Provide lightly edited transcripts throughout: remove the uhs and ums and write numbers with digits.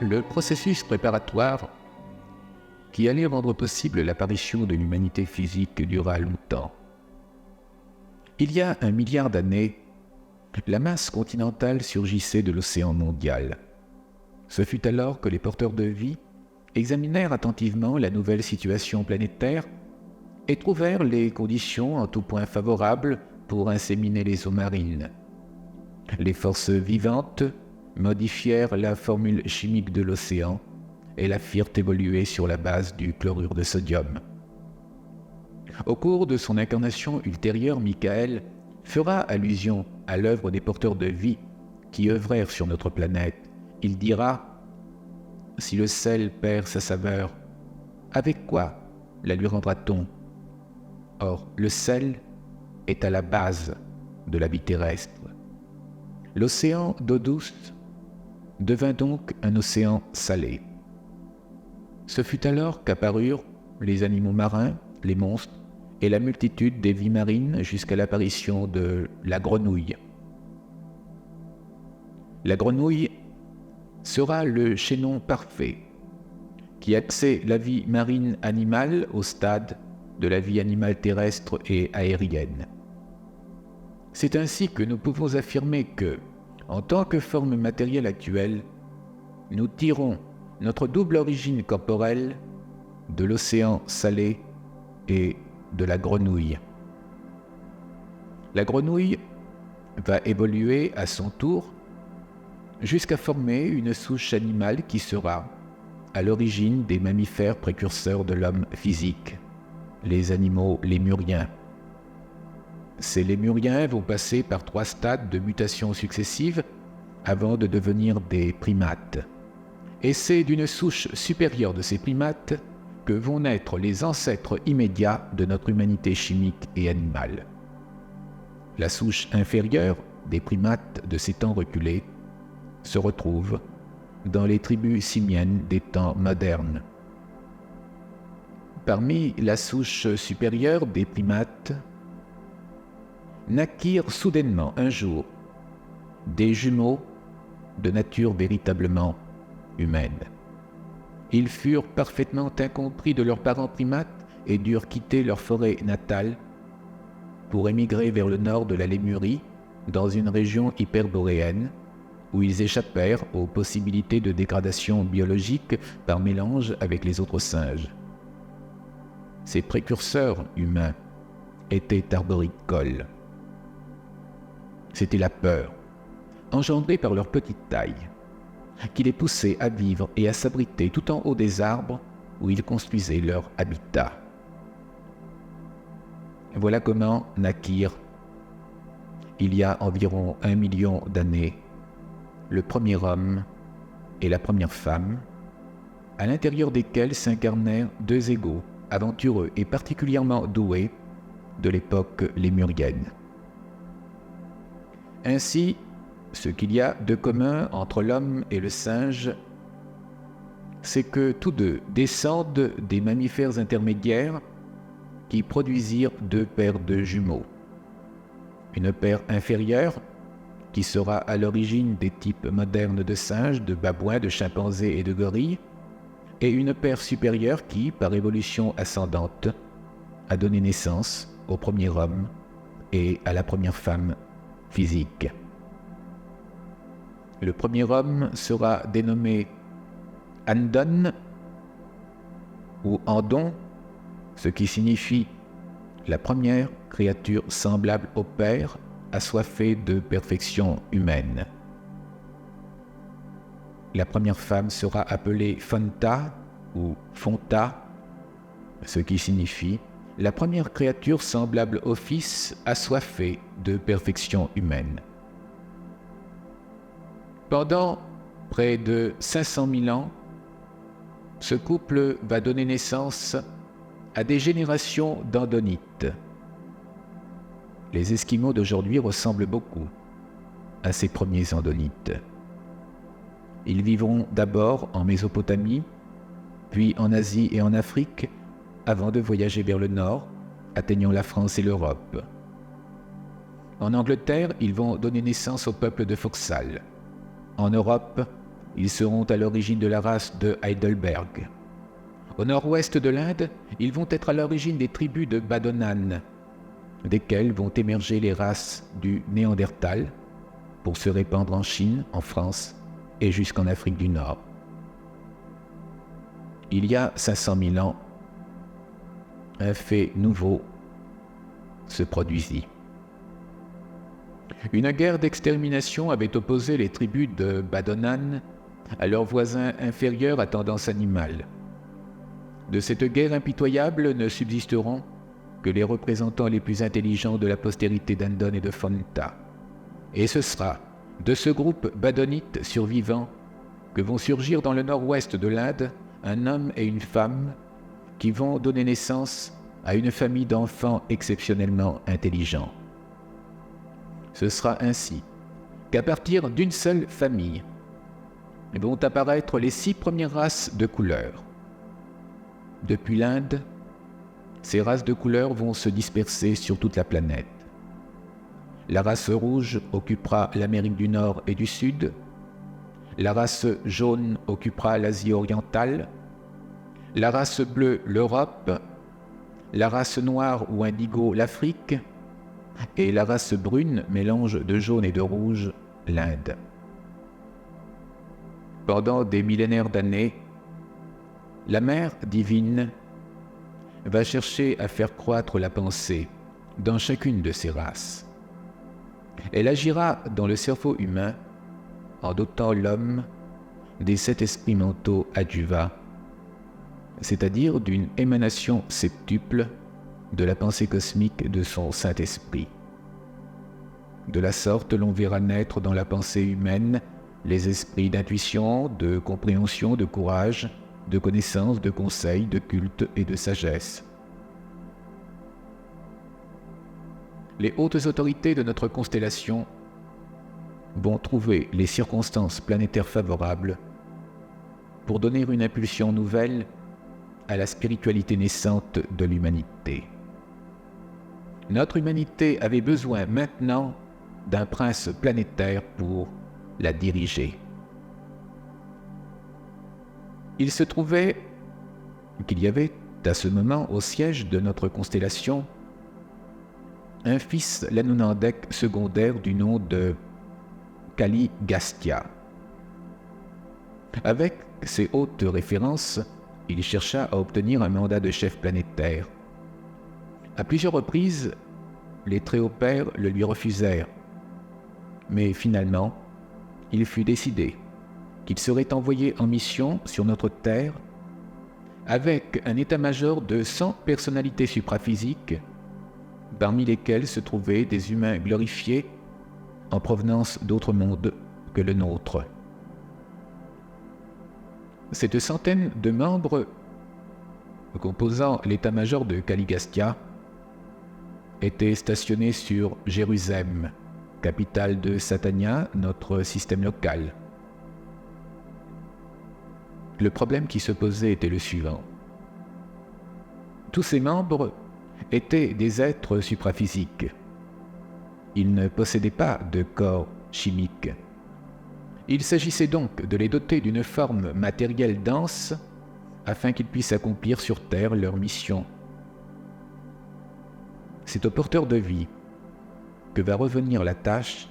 le processus préparatoire qui allait rendre possible l'apparition de l'humanité physique dura longtemps. Il y a 1 milliard d'années, la masse continentale surgissait de l'océan mondial. Ce fut alors que les porteurs de vie examinèrent attentivement la nouvelle situation planétaire et trouvèrent les conditions en tout point favorables pour inséminer les eaux marines. Les forces vivantes modifièrent la formule chimique de l'océan et la firent évoluer sur la base du chlorure de sodium. Au cours de son incarnation ultérieure, Michael fera allusion à l'œuvre des porteurs de vie qui œuvrèrent sur notre planète. Il dira « Si le sel perd sa saveur, avec quoi la lui rendra-t-on » Or, le sel est à la base de la vie terrestre. L'océan d'eau douce devint donc un océan salé. Ce fut alors qu'apparurent les animaux marins, les monstres et la multitude des vies marines jusqu'à l'apparition de la grenouille. La grenouille sera le chaînon parfait qui accède la vie marine animale au stade de la vie animale terrestre et aérienne. C'est ainsi que nous pouvons affirmer que, en tant que forme matérielle actuelle, nous tirons notre double origine corporelle de l'océan salé et de la grenouille. La grenouille va évoluer à son tour jusqu'à former une souche animale qui sera à l'origine des mammifères précurseurs de l'homme physique, les animaux lémuriens. Ces lémuriens vont passer par 3 stades de mutation successives avant de devenir des primates. Et c'est d'une souche supérieure de ces primates que vont naître les ancêtres immédiats de notre humanité chimique et animale. La souche inférieure des primates de ces temps reculés se retrouve dans les tribus simiennes des temps modernes. Parmi la souche supérieure des primates, naquirent soudainement un jour des jumeaux de nature véritablement humaine. Ils furent parfaitement incompris de leurs parents primates et durent quitter leur forêt natale pour émigrer vers le nord de la Lémurie, dans une région hyperboréenne, où ils échappèrent aux possibilités de dégradation biologique par mélange avec les autres singes. Ces précurseurs humains étaient arboricoles. C'était la peur, engendrée par leur petite taille, qui les poussait à vivre et à s'abriter tout en haut des arbres où ils construisaient leur habitat. Voilà comment naquirent, il y a environ 1 million d'années, le premier homme et la première femme, à l'intérieur desquels s'incarnèrent 2 égaux, aventureux et particulièrement doués de l'époque lémurienne. Ainsi, ce qu'il y a de commun entre l'homme et le singe, c'est que tous deux descendent des mammifères intermédiaires qui produisirent 2 paires de jumeaux. Une paire inférieure, qui sera à l'origine des types modernes de singes, de babouins, de chimpanzés et de gorilles, et une paire supérieure qui, par évolution ascendante, a donné naissance au premier homme et à la première femme physique. Le premier homme sera dénommé Andon ou Andon, ce qui signifie la première créature semblable au Père, assoiffée de perfection humaine. La première femme sera appelée Fonta ou Fonta, ce qui signifie la première créature semblable au Fils, assoiffée de perfection humaine. Pendant près de 500 000 ans, ce couple va donner naissance à des générations d'Andonites. Les Esquimaux d'aujourd'hui ressemblent beaucoup à ces premiers Andonites. Ils vivront d'abord en Mésopotamie, puis en Asie et en Afrique, avant de voyager vers le nord, atteignant la France et l'Europe. En Angleterre, ils vont donner naissance au peuple de Foxal. En Europe, ils seront à l'origine de la race de Heidelberg. Au nord-ouest de l'Inde, ils vont être à l'origine des tribus de Badonan, desquelles vont émerger les races du Néandertal, pour se répandre en Chine, en France et jusqu'en Afrique du Nord. Il y a 500 000 ans, un fait nouveau se produisit. Une guerre d'extermination avait opposé les tribus de Badonan à leurs voisins inférieurs à tendance animale. De cette guerre impitoyable ne subsisteront que les représentants les plus intelligents de la postérité d'Andon et de Fonta. Et ce sera de ce groupe badonite survivant que vont surgir dans le nord-ouest de l'Inde un homme et une femme qui vont donner naissance à une famille d'enfants exceptionnellement intelligents. Ce sera ainsi qu'à partir d'une seule famille vont apparaître les 6 premières races de couleurs. Depuis l'Inde, ces races de couleurs vont se disperser sur toute la planète. La race rouge occupera l'Amérique du Nord et du Sud. La race jaune occupera l'Asie orientale. La race bleue, l'Europe. La race noire ou indigo, l'Afrique. Et la race brune, mélange de jaune et de rouge, l'Inde. Pendant des millénaires d'années, la mère divine va chercher à faire croître la pensée dans chacune de ces races. Elle agira dans le cerveau humain en dotant l'homme des 7 esprits mentaux adjuva, c'est-à-dire d'une émanation septuple de la pensée cosmique de son Saint-Esprit. De la sorte, l'on verra naître dans la pensée humaine les esprits d'intuition, de compréhension, de courage, de connaissance, de conseil, de culte et de sagesse. Les hautes autorités de notre constellation vont trouver les circonstances planétaires favorables pour donner une impulsion nouvelle à la spiritualité naissante de l'humanité. Notre humanité avait besoin maintenant d'un prince planétaire pour la diriger. Il se trouvait qu'il y avait à ce moment au siège de notre constellation un fils l'Anunandek secondaire du nom de Kaligastia. Avec ses hautes références, il chercha à obtenir un mandat de chef planétaire. À plusieurs reprises, les très hauts pairs le lui refusèrent, mais finalement, il fut décidé qu'il serait envoyé en mission sur notre Terre avec un état-major de 100 personnalités supraphysiques, parmi lesquelles se trouvaient des humains glorifiés en provenance d'autres mondes que le nôtre. Cette centaine de membres composant l'état-major de Kaligastia étaient stationnés sur Jérusalem, capitale de Satania, notre système local. Le problème qui se posait était le suivant. Tous ces membres étaient des êtres supraphysiques. Ils ne possédaient pas de corps chimique. Il s'agissait donc de les doter d'une forme matérielle dense afin qu'ils puissent accomplir sur Terre leur mission. C'est aux porteurs de vie que va revenir la tâche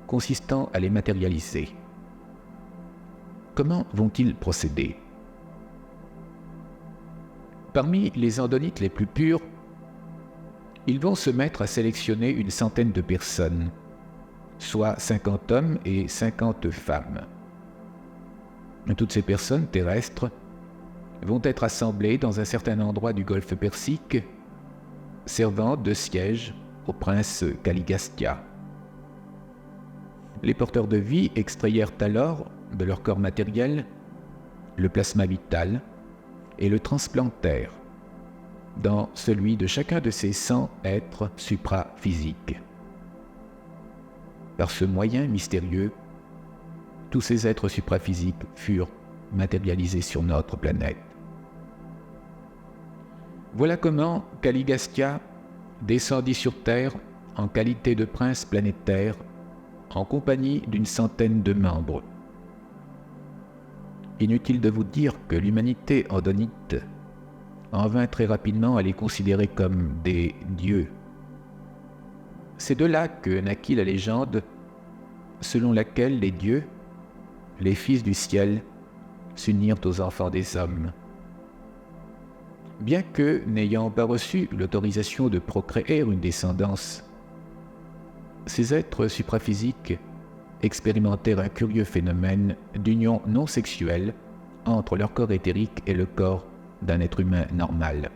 consistant à les matérialiser. Comment vont-ils procéder? Parmi les andonites les plus purs, ils vont se mettre à sélectionner une centaine de personnes, soit 50 hommes et 50 femmes. Toutes ces personnes terrestres vont être assemblées dans un certain endroit du golfe Persique, servant de siège au prince Kaligastia. Les porteurs de vie extrayèrent alors de leur corps matériel le plasma vital et le transplantèrent dans celui de chacun de ces 100 êtres supraphysiques. Par ce moyen mystérieux, tous ces êtres supraphysiques furent matérialisés sur notre planète. Voilà comment Kaligastia descendit sur Terre en qualité de prince planétaire en compagnie d'une centaine de membres. Inutile de vous dire que l'humanité andonite en vint très rapidement à les considérer comme des dieux. C'est de là que naquit la légende selon laquelle les dieux, les fils du ciel, s'unirent aux enfants des hommes. Bien que, n'ayant pas reçu l'autorisation de procréer une descendance, ces êtres supraphysiques expérimentèrent un curieux phénomène d'union non sexuelle entre leur corps éthérique et le corps d'un être humain normal.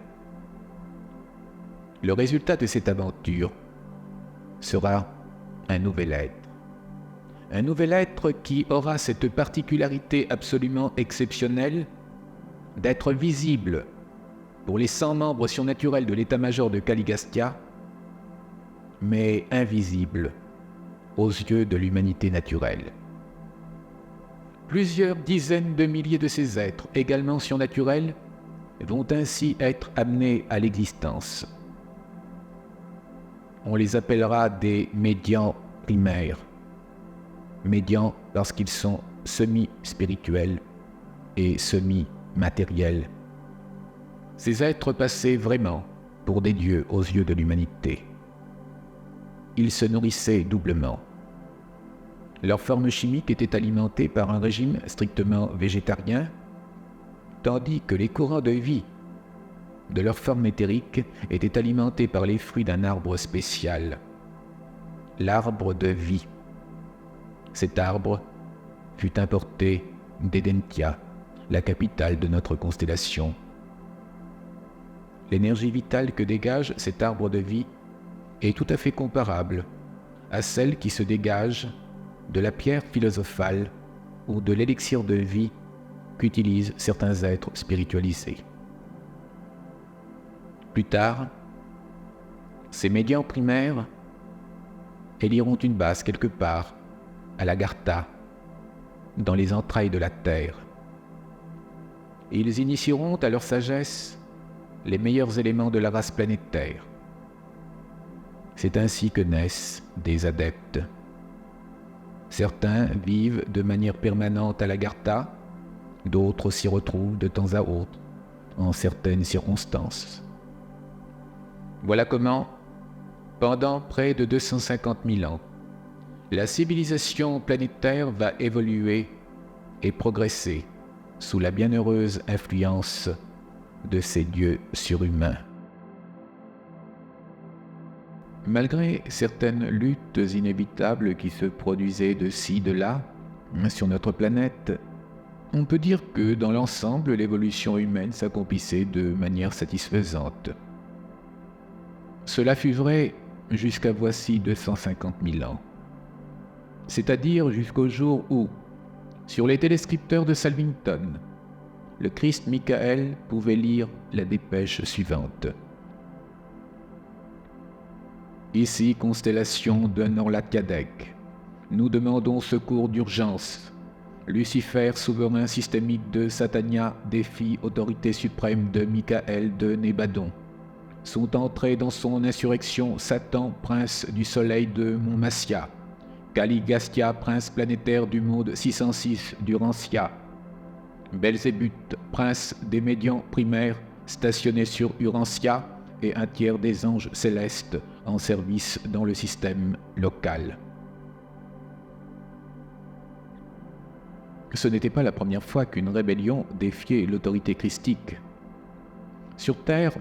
Le résultat de cette aventure sera un nouvel être. Un nouvel être qui aura cette particularité absolument exceptionnelle d'être visible pour les 100 membres surnaturels de l'état-major de Caligastia, mais invisible aux yeux de l'humanité naturelle. Plusieurs dizaines de milliers de ces êtres, également surnaturels, vont ainsi être amenés à l'existence. On les appellera des médians primaires. Médians parce qu'ils sont semi-spirituels et semi-matériels. Ces êtres passaient vraiment pour des dieux aux yeux de l'humanité. Ils se nourrissaient doublement. Leur forme chimique était alimentée par un régime strictement végétarien, tandis que les courants de vie de leur forme éthérique étaient alimentés par les fruits d'un arbre spécial, l'arbre de vie. Cet arbre fut importé d'Edentia, la capitale de notre constellation. L'énergie vitale que dégage cet arbre de vie est tout à fait comparable à celle qui se dégage de la pierre philosophale ou de l'élixir de vie qu'utilisent certains êtres spiritualisés. Plus tard, ces médians primaires éliront une base quelque part à l'Agartha, dans les entrailles de la terre. Ils initieront à leur sagesse les meilleurs éléments de la race planétaire. C'est ainsi que naissent des adeptes. Certains vivent de manière permanente à l'Agartha, d'autres s'y retrouvent de temps à autre, en certaines circonstances. Voilà comment, pendant près de 250 000 ans, la civilisation planétaire va évoluer et progresser sous la bienheureuse influence de ces dieux surhumains. Malgré certaines luttes inévitables qui se produisaient de ci, de là, sur notre planète, on peut dire que dans l'ensemble, l'évolution humaine s'accomplissait de manière satisfaisante. Cela fut vrai jusqu'à voici 250 000 ans. C'est-à-dire jusqu'au jour où, sur les téléscripteurs de Salvington, le Christ Michael pouvait lire la dépêche suivante. Ici, constellation de Norlathiadec, nous demandons secours d'urgence. Lucifer, souverain systémique de Satania, défie autorité suprême de Michael de Nébadon. Sont entrés dans son insurrection Satan, prince du soleil de Montmassia, Caligastia, prince planétaire du monde 606 d'Urantia, Belzébuth, prince des médians primaires stationné sur Urantia, et un tiers des anges célestes en service dans le système local. Ce n'était pas la première fois qu'une rébellion défiait l'autorité christique. Sur Terre,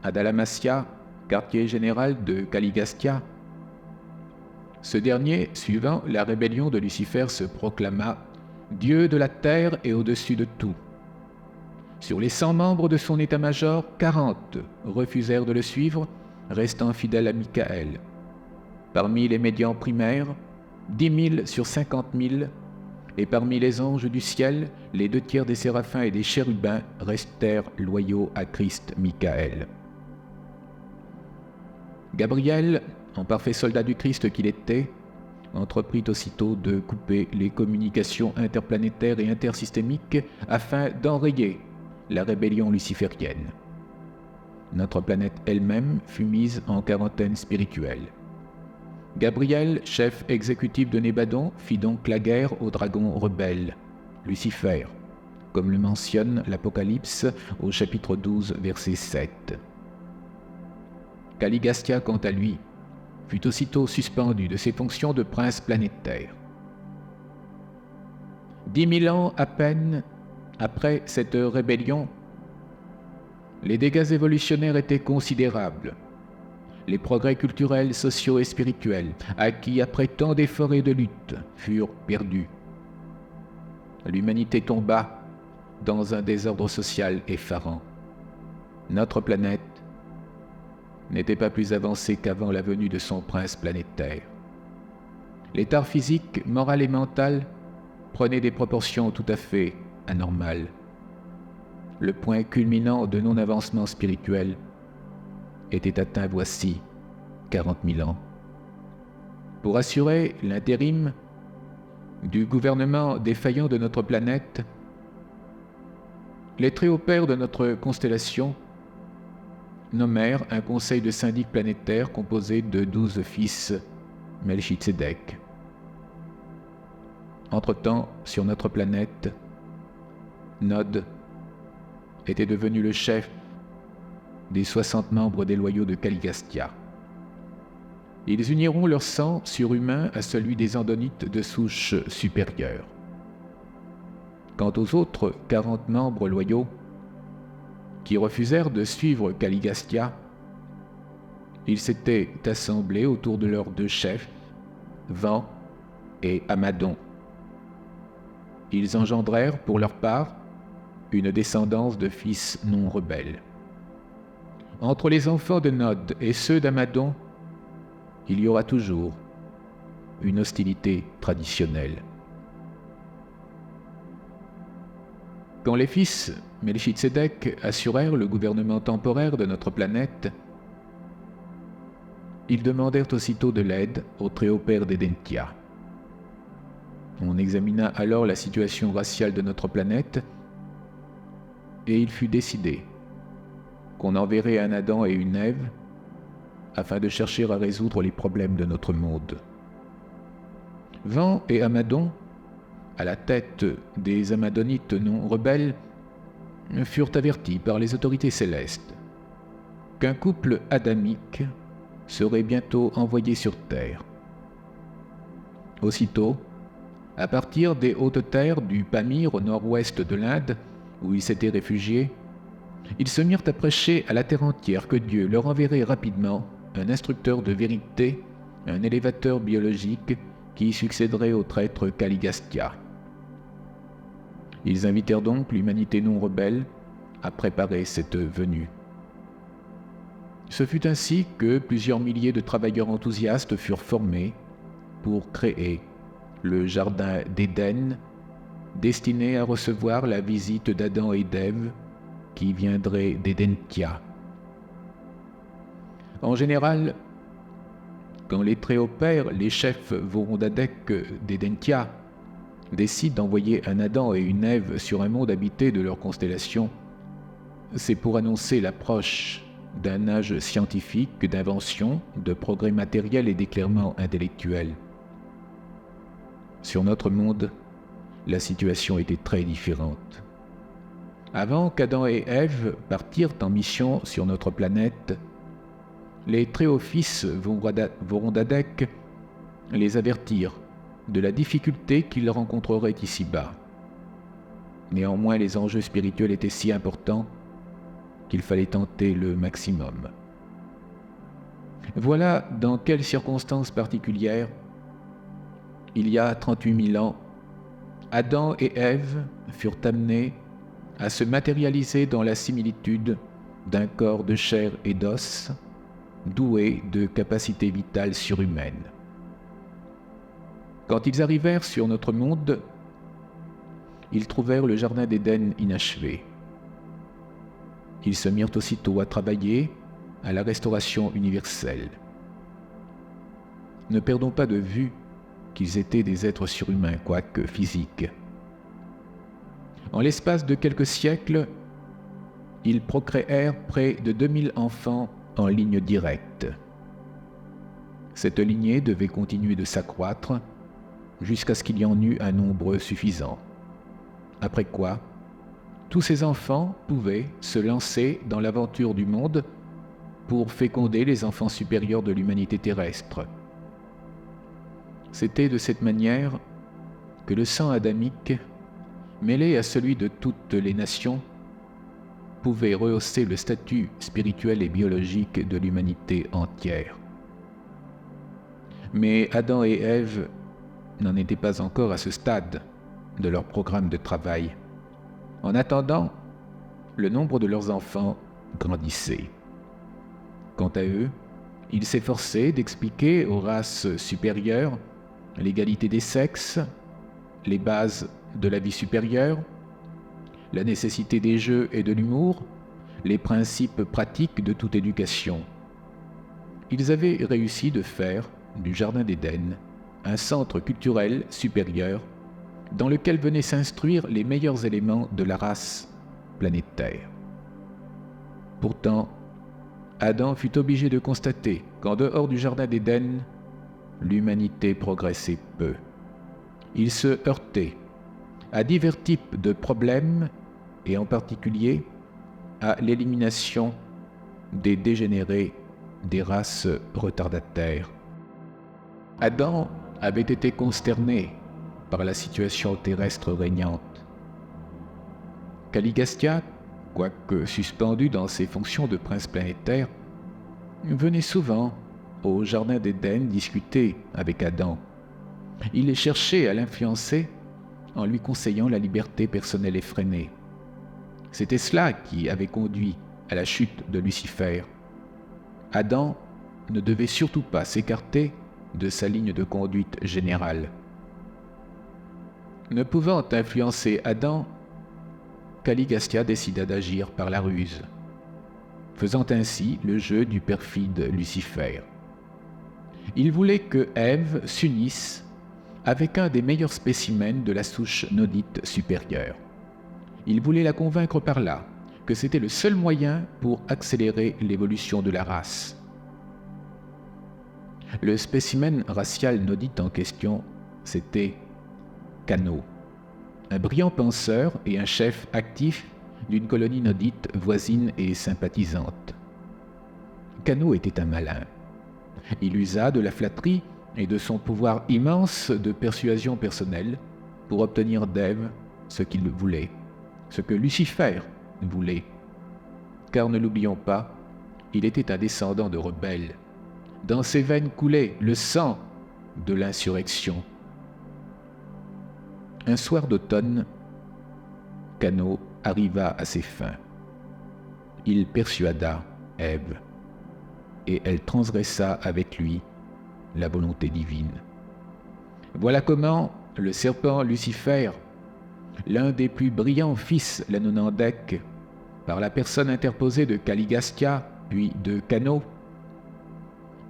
à Dalmatia, quartier général de Caligastia, ce dernier, suivant la rébellion de Lucifer, se proclama « Dieu de la terre et au-dessus de tout ». Sur les 100 membres de son état-major, 40 refusèrent de le suivre, restant fidèles à Michael. Parmi les médians primaires, 10 000 sur 50 000, et parmi les anges du ciel, les 2 tiers des séraphins et des chérubins restèrent loyaux à Christ Michael. Gabriel, en parfait soldat du Christ qu'il était, entreprit aussitôt de couper les communications interplanétaires et intersystémiques afin d'enrayer la rébellion luciférienne. Notre planète elle-même fut mise en quarantaine spirituelle. Gabriel, chef exécutif de Nébadon, fit donc la guerre au dragon rebelle, Lucifer, comme le mentionne l'Apocalypse au chapitre 12, verset 7. Caligastia, quant à lui, fut aussitôt suspendu de ses fonctions de prince planétaire. 10 000 ans à peine après cette rébellion, les dégâts évolutionnaires étaient considérables. Les progrès culturels, sociaux et spirituels, acquis après tant d'efforts et de luttes, furent perdus. L'humanité tomba dans un désordre social effarant. Notre planète n'était pas plus avancée qu'avant la venue de son prince planétaire. L'état physique, moral et mental prenait des proportions tout à fait anormales. Le point culminant de non-avancement spirituel était atteint voici 40 000 ans. Pour assurer l'intérim du gouvernement défaillant de notre planète, les très hauts pères de notre constellation nommèrent un conseil de syndic planétaire composé de 12 fils Melchizedek. Entre-temps, sur notre planète, Nod était devenu le chef des 60 membres déloyaux de Caligastia. Ils uniront leur sang surhumain à celui des Andonites de souche supérieure. Quant aux autres 40 membres loyaux, qui refusèrent de suivre Caligastia, ils s'étaient assemblés autour de leurs deux chefs, Vent et Amadon. Ils engendrèrent, pour leur part, une descendance de fils non rebelles. Entre les enfants de Nod et ceux d'Amadon, il y aura toujours une hostilité traditionnelle. Quand les fils Melchizedek assurèrent le gouvernement temporaire de notre planète, ils demandèrent aussitôt de l'aide au très haut père d'Edentia. On examina alors la situation raciale de notre planète et il fut décidé qu'on enverrait un Adam et une Ève afin de chercher à résoudre les problèmes de notre monde. Vent et Amadon, à la tête des Amadonites non rebelles, furent avertis par les autorités célestes qu'un couple adamique serait bientôt envoyé sur Terre. Aussitôt, à partir des hautes terres du Pamir au nord-ouest de l'Inde, où ils s'étaient réfugiés, ils se mirent à prêcher à la terre entière que Dieu leur enverrait rapidement un instructeur de vérité, un élévateur biologique qui succéderait au traître Caligastia. Ils invitèrent donc l'humanité non rebelle à préparer cette venue. Ce fut ainsi que plusieurs milliers de travailleurs enthousiastes furent formés pour créer le jardin d'Éden, destiné à recevoir la visite d'Adam et d'Ève qui viendrait d'Edentia. En général, quand les très hauts pères, les chefs Vorondadek d'Edentia, décident d'envoyer un Adam et une Ève sur un monde habité de leur constellation, c'est pour annoncer l'approche d'un âge scientifique, d'invention, de progrès matériel et d'éclairement intellectuel. Sur notre monde, la situation était très différente. Avant qu'Adam et Ève partirent en mission sur notre planète, les très hauts fils Vorondadek les avertirent de la difficulté qu'ils rencontreraient ici-bas. Néanmoins, les enjeux spirituels étaient si importants qu'il fallait tenter le maximum. Voilà dans quelles circonstances particulières, il y a 38 000 ans, Adam et Ève furent amenés à se matérialiser dans la similitude d'un corps de chair et d'os, doué de capacités vitales surhumaines. Quand ils arrivèrent sur notre monde, ils trouvèrent le jardin d'Éden inachevé. Ils se mirent aussitôt à travailler à la restauration universelle. Ne perdons pas de vue qu'ils étaient des êtres surhumains, quoique physiques. En l'espace de quelques siècles, ils procréèrent près de 2000 enfants en ligne directe. Cette lignée devait continuer de s'accroître jusqu'à ce qu'il y en eût un nombre suffisant. Après quoi, tous ces enfants pouvaient se lancer dans l'aventure du monde pour féconder les enfants supérieurs de l'humanité terrestre. C'était de cette manière que le sang adamique, mêlé à celui de toutes les nations, pouvait rehausser le statut spirituel et biologique de l'humanité entière. Mais Adam et Ève n'en étaient pas encore à ce stade de leur programme de travail. En attendant, le nombre de leurs enfants grandissait. Quant à eux, ils s'efforçaient d'expliquer aux races supérieures l'égalité des sexes, les bases de la vie supérieure, la nécessité des jeux et de l'humour, les principes pratiques de toute éducation. Ils avaient réussi de faire du Jardin d'Éden un centre culturel supérieur dans lequel venaient s'instruire les meilleurs éléments de la race planétaire. Pourtant, Adam fut obligé de constater qu'en dehors du Jardin d'Éden, l'humanité progressait peu. Il se heurtait à divers types de problèmes et en particulier à l'élimination des dégénérés des races retardataires. Adam avait été consterné par la situation terrestre régnante. Caligastia, quoique suspendu dans ses fonctions de prince planétaire, venait souvent au Jardin d'Éden discuter avec Adam. Il cherchait à l'influencer en lui conseillant la liberté personnelle effrénée. C'était cela qui avait conduit à la chute de Lucifer. Adam ne devait surtout pas s'écarter de sa ligne de conduite générale. Ne pouvant influencer Adam, Caligastia décida d'agir par la ruse, faisant ainsi le jeu du perfide Lucifer. Il voulait que Ève s'unisse avec un des meilleurs spécimens de la souche nodite supérieure. Il voulait la convaincre par là que c'était le seul moyen pour accélérer l'évolution de la race. Le spécimen racial nodite en question, c'était Cano, un brillant penseur et un chef actif d'une colonie nodite voisine et sympathisante. Cano était un malin. Il usa de la flatterie et de son pouvoir immense de persuasion personnelle pour obtenir d'Ève ce qu'il voulait, ce que Lucifer voulait. Car ne l'oublions pas, il était un descendant de rebelles. Dans ses veines coulait le sang de l'insurrection. Un soir d'automne, Cano arriva à ses fins. Il persuada Ève, et elle transgressa avec lui la volonté divine. Voilà comment le serpent Lucifer, l'un des plus brillants fils l'Anonandek, par la personne interposée de Caligastia, puis de Cano,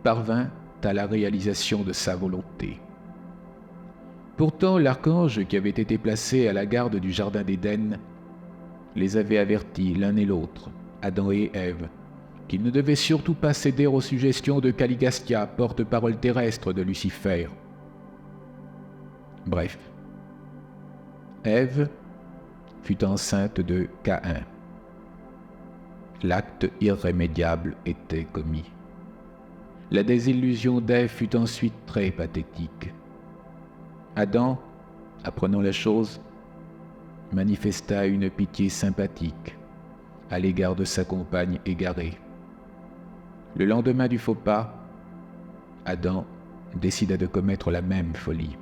parvint à la réalisation de sa volonté. Pourtant, l'archange qui avait été placé à la garde du Jardin d'Éden les avait avertis l'un et l'autre, Adam et Ève, qu'ils ne devaient surtout pas céder aux suggestions de Caligastia, porte-parole terrestre de Lucifer. Bref, Ève fut enceinte de Caïn. L'acte irrémédiable était commis. La désillusion d'Ève fut ensuite très pathétique. Adam, apprenant la chose, manifesta une pitié sympathique à l'égard de sa compagne égarée. Le lendemain du faux pas, Adam décida de commettre la même folie.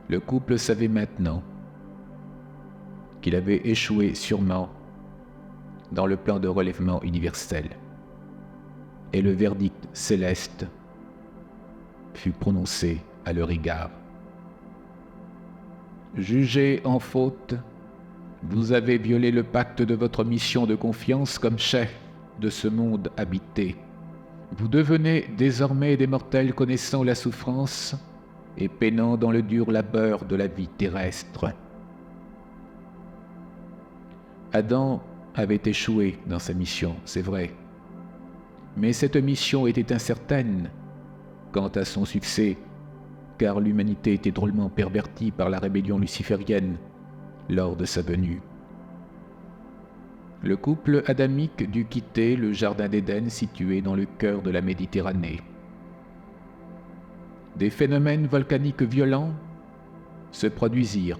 Le couple savait maintenant qu'il avait échoué sûrement dans le plan de relèvement universel, et le verdict céleste fut prononcé à leur égard. Jugé en faute, vous avez violé le pacte de votre mission de confiance comme chef de ce monde habité. Vous devenez désormais des mortels connaissant la souffrance et peinant dans le dur labeur de la vie terrestre. Adam avait échoué dans sa mission, c'est vrai. Mais cette mission était incertaine quant à son succès, car l'humanité était drôlement pervertie par la rébellion luciférienne lors de sa venue. Le couple adamique dut quitter le jardin d'Éden situé dans le cœur de la Méditerranée. Des phénomènes volcaniques violents se produisirent,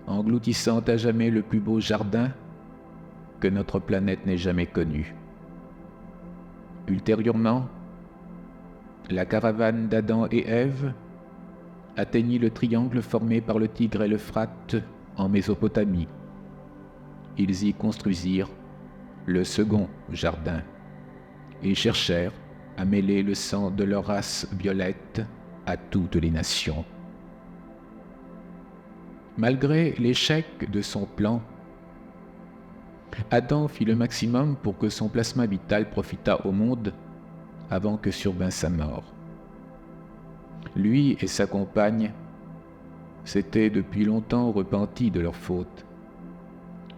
engloutissant à jamais le plus beau jardin que notre planète n'ait jamais connu. Ultérieurement, la caravane d'Adam et Ève atteignit le triangle formé par le Tigre et l'Euphrate en Mésopotamie. Ils y construisirent le second jardin et cherchèrent à mêler le sang de leur race violette à toutes les nations. Malgré l'échec de son plan, Adam fit le maximum pour que son plasma vital profitât au monde avant que survînt sa mort. Lui et sa compagne s'étaient depuis longtemps repentis de leur faute.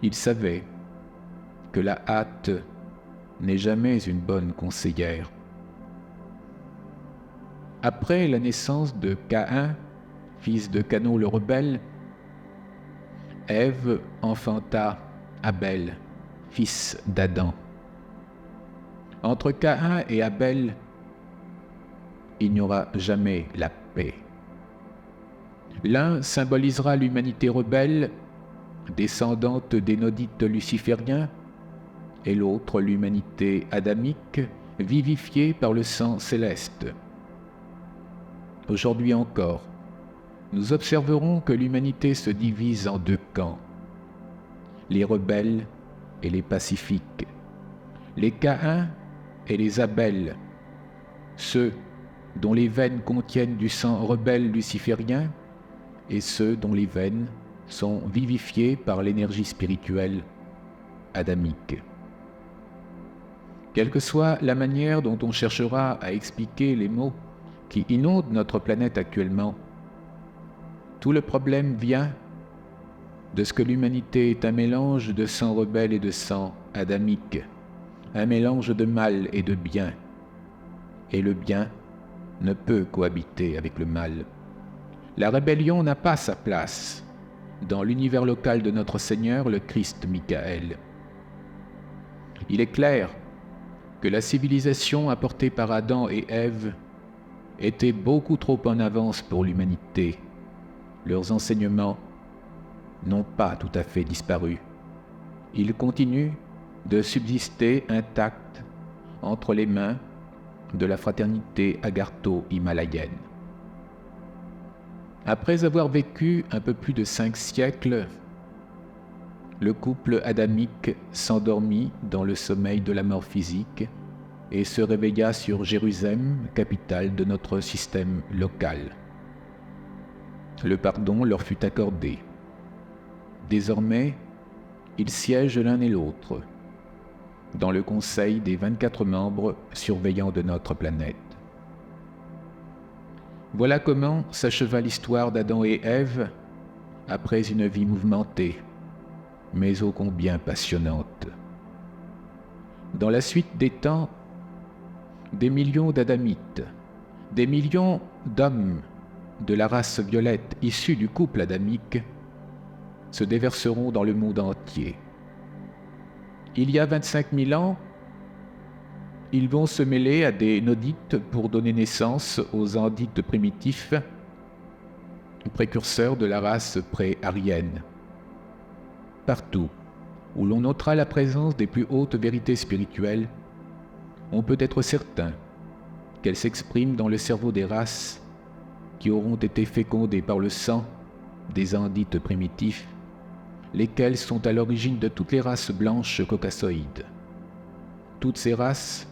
Ils savaient que la hâte n'est jamais une bonne conseillère. Après la naissance de Caïn, fils de Cano le rebelle, Ève enfanta Abel, fils d'Adam. Entre Caïn et Abel, il n'y aura jamais la paix. L'un symbolisera l'humanité rebelle, descendante des nodites lucifériens, et l'autre l'humanité adamique, vivifiée par le sang céleste. Aujourd'hui encore, nous observerons que l'humanité se divise en deux camps, les rebelles et les pacifiques, les Caïns et les Abel, ceux dont les veines contiennent du sang rebelle luciférien et ceux dont les veines sont vivifiées par l'énergie spirituelle adamique. Quelle que soit la manière dont on cherchera à expliquer les maux qui inondent notre planète actuellement, tout le problème vient de ce que l'humanité est un mélange de sang rebelle et de sang adamique, un mélange de mal et de bien, et le bien ne peut cohabiter avec le mal. La rébellion n'a pas sa place dans l'univers local de notre Seigneur, le Christ Michael. Il est clair que la civilisation apportée par Adam et Ève était beaucoup trop en avance pour l'humanité. Leurs enseignements n'ont pas tout à fait disparu. Ils continuent de subsister intacts entre les mains de la fraternité agartho-himalayenne. Après avoir vécu un peu plus de 5 siècles, le couple adamique s'endormit dans le sommeil de la mort physique et se réveilla sur Jérusalem, capitale de notre système local. Le pardon leur fut accordé. Désormais, ils siègent l'un et l'autre dans le conseil des 24 membres surveillants de notre planète. Voilà comment s'acheva l'histoire d'Adam et Ève après une vie mouvementée, mais ô combien passionnante. Dans la suite des temps, des millions d'Adamites, des millions d'hommes de la race violette issus du couple adamique se déverseront dans le monde entier. Il y a 25 000 ans, ils vont se mêler à des nodites pour donner naissance aux andites primitifs, précurseurs de la race pré-arienne. Partout où l'on notera la présence des plus hautes vérités spirituelles, on peut être certain qu'elles s'expriment dans le cerveau des races qui auront été fécondées par le sang des andites primitifs, lesquels sont à l'origine de toutes les races blanches caucasoïdes. Toutes ces races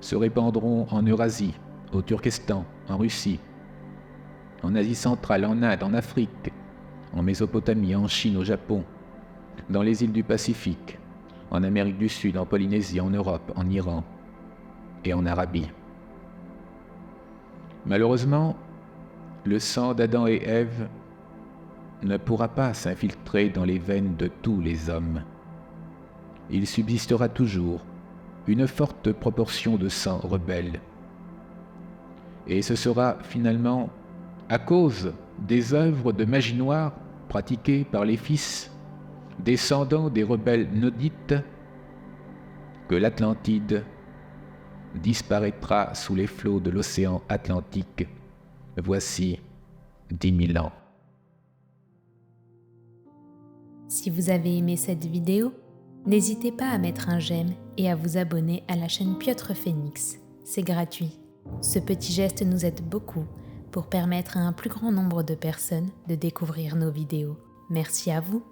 se répandront en Eurasie, au Turkestan, en Russie, en Asie centrale, en Inde, en Afrique, en Mésopotamie, en Chine, au Japon, dans les îles du Pacifique, en Amérique du Sud, en Polynésie, en Europe, en Iran et en Arabie. Malheureusement, le sang d'Adam et Ève ne pourra pas s'infiltrer dans les veines de tous les hommes. Il subsistera toujours une forte proportion de sang rebelle. Et ce sera finalement à cause des œuvres de magie noire pratiquées par les fils descendants des rebelles nodites, que l'Atlantide disparaîtra sous les flots de l'océan Atlantique voici 10 000 ans. Si vous avez aimé cette vidéo, n'hésitez pas à mettre un j'aime et à vous abonner à la chaîne Piotr Phoenix. C'est gratuit. Ce petit geste nous aide beaucoup pour permettre à un plus grand nombre de personnes de découvrir nos vidéos. Merci à vous.